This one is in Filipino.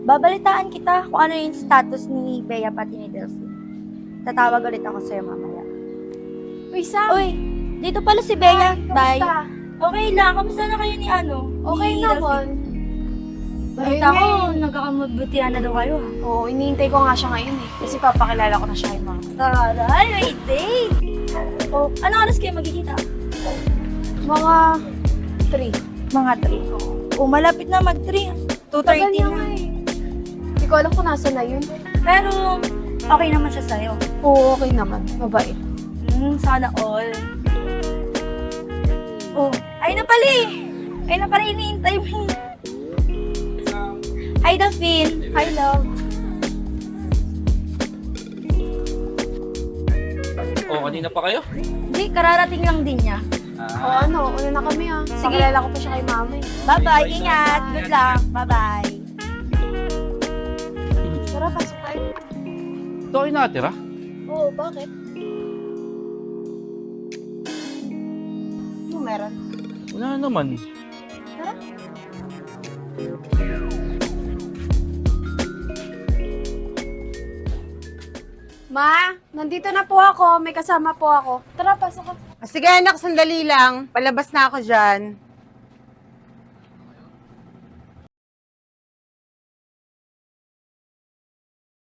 Babalitaan kita kung ano yung status ni Bea pati ni Delphi. Tatawag ulit ako sa'yo mamaya. Uy, Sam! Uy, dito pala si Bea. Bye. Kamusta? Okay lang. Kamusta na kayo ni Okay ni naman. Delphi? Balita Ayun ko, nga eh. nagkakamabutihan na daw kayo ha. Oo, iniintay ko nga siya ngayon eh. Kasi papakilala ko na siya kay mama. Taray, may date! Oh, ano oras kayo magkikita? Mga 3. Mga 3. Oh, malapit na mag-3. 2:30 na. Hindi ko alam kung nasa na yun. Pero, okay naman siya sa'yo. Oo, okay naman. Mabait. Sana all. Oh, ay na pala eh. Ay na pala iniintay mo. Hi, Daphne. Hi, love. Oh, kanina pa kayo? Hindi, kararating lang din niya. Oo, ano, una na kami ah. Sige. Pakilala ko pa siya kay mama eh. Bye-bye, ingat. Good luck. Bye-bye. Tara, pasok tayo. Ito kayo nakatira? Oo, bakit? Ano meron? Wala naman. Tara. Ma, nandito na po ako. May kasama po ako. Tara, pasok ka. Sige anak, sandali lang. Palabas na ako dyan.